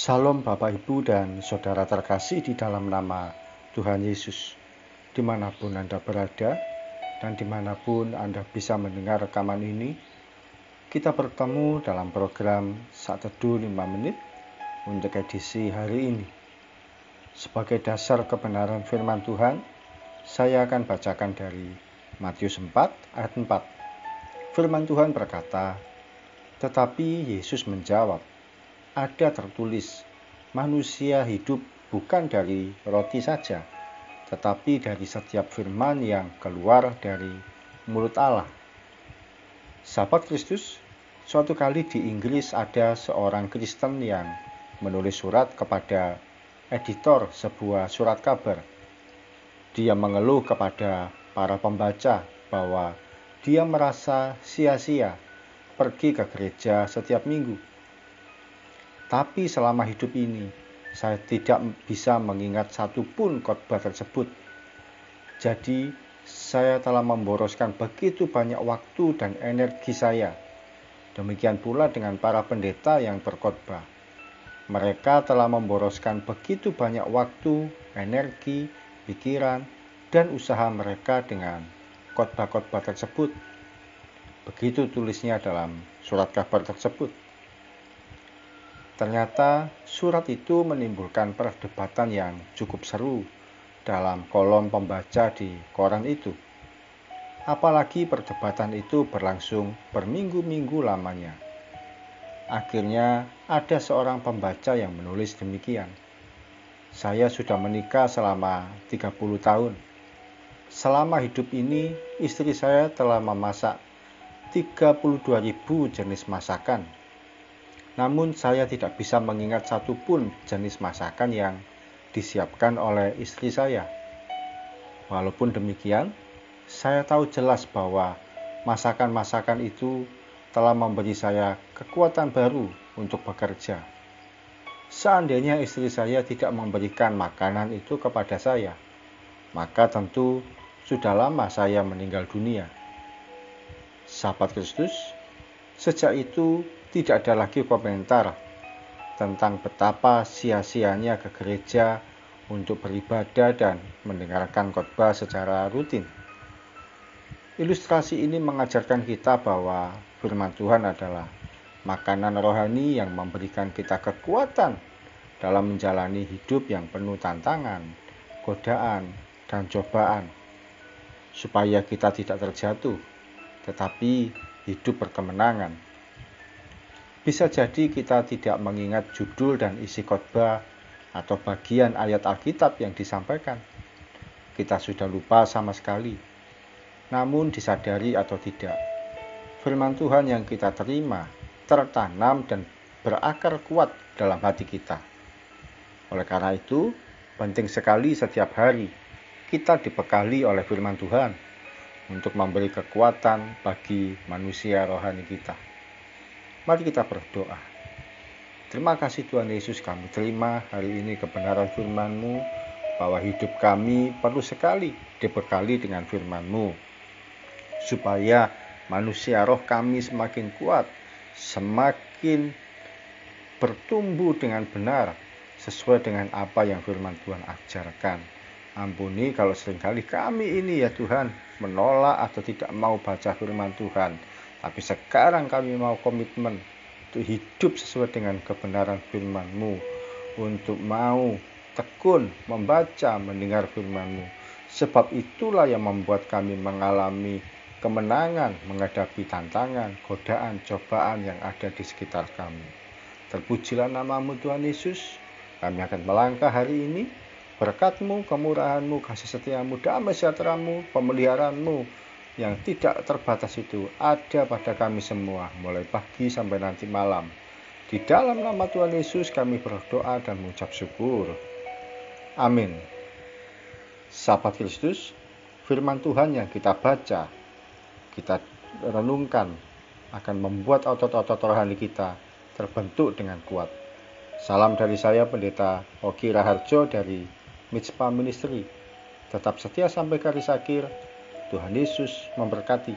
Salam Bapak Ibu dan Saudara terkasih di dalam nama Tuhan Yesus. Dimanapun Anda berada dan dimanapun Anda bisa mendengar rekaman ini, kita bertemu dalam program Saat Teduh 5 Menit untuk edisi hari ini. Sebagai dasar kebenaran firman Tuhan, saya akan bacakan dari Matius 4 ayat 4. Firman Tuhan berkata, "Tetapi Yesus menjawab, ada tertulis, manusia hidup bukan dari roti saja, tetapi dari setiap firman yang keluar dari mulut Allah." Sahabat Kristus, suatu kali di Inggris ada seorang Kristen yang menulis surat kepada editor sebuah surat kabar. Dia mengeluh kepada para pembaca bahwa dia merasa sia-sia pergi ke gereja setiap minggu. Tapi selama hidup ini, saya tidak bisa mengingat satupun khotbah tersebut. Jadi, saya telah memboroskan begitu banyak waktu dan energi saya. Demikian pula dengan para pendeta yang berkhotbah. Mereka telah memboroskan begitu banyak waktu, energi, pikiran, dan usaha mereka dengan khotbah-khotbah tersebut. Begitu tulisnya dalam surat kabar tersebut. Ternyata surat itu menimbulkan perdebatan yang cukup seru dalam kolom pembaca di koran itu. Apalagi perdebatan itu berlangsung berminggu-minggu lamanya. Akhirnya ada seorang pembaca yang menulis demikian. "Saya sudah menikah selama 30 tahun. Selama hidup ini, istri saya telah memasak 32.000 jenis masakan. Namun saya tidak bisa mengingat satupun jenis masakan yang disiapkan oleh istri saya. Walaupun demikian, saya tahu jelas bahwa masakan-masakan itu telah memberi saya kekuatan baru untuk bekerja. Seandainya istri saya tidak memberikan makanan itu kepada saya, maka tentu sudah lama saya meninggal dunia." Sahabat Kristus, sejak itu tidak ada lagi komentar tentang betapa sia-sianya ke gereja untuk beribadah dan mendengarkan khotbah secara rutin. Ilustrasi ini mengajarkan kita bahwa firman Tuhan adalah makanan rohani yang memberikan kita kekuatan dalam menjalani hidup yang penuh tantangan, godaan, dan cobaan, supaya kita tidak terjatuh, tetapi hidup berkemenangan. Bisa jadi kita tidak mengingat judul dan isi khotbah atau bagian ayat Alkitab yang disampaikan. Kita sudah lupa sama sekali. Namun disadari atau tidak, firman Tuhan yang kita terima tertanam dan berakar kuat dalam hati kita. Oleh karena itu, penting sekali setiap hari kita dibekali oleh firman Tuhan untuk memberi kekuatan bagi manusia rohani kita. Mari kita berdoa. Terima kasih Tuhan Yesus, kami terima hari ini kebenaran firman-Mu bahwa hidup kami perlu sekali dibekali dengan firman-Mu, supaya manusia roh kami semakin kuat, semakin bertumbuh dengan benar sesuai dengan apa yang firman Tuhan ajarkan. Ampuni kalau seringkali kami ini ya Tuhan menolak atau tidak mau baca firman Tuhan. Tapi sekarang kami mau komitmen untuk hidup sesuai dengan kebenaran firman-Mu, untuk mau tekun membaca, mendengar firman-Mu. Sebab itulah yang membuat kami mengalami kemenangan menghadapi tantangan, godaan, cobaan yang ada di sekitar kami. Terpujilah nama-Mu Tuhan Yesus. Kami akan melangkah hari ini. Berkat-Mu, kemurahan-Mu, kasih setia-Mu, damai sejahtera-Mu, pemeliharaanmu yang tidak terbatas itu ada pada kami semua, mulai pagi sampai nanti malam. Di dalam nama Tuhan Yesus kami berdoa dan mengucap syukur. Amin. Sahabat Kristus, firman Tuhan yang kita baca, kita renungkan, akan membuat otot-otot rohani kita terbentuk dengan kuat. Salam dari saya, Pendeta Ogi Raharjo dari Mitspa Ministry. Tetap setia sampai garis akhir. Tuhan Yesus memberkati.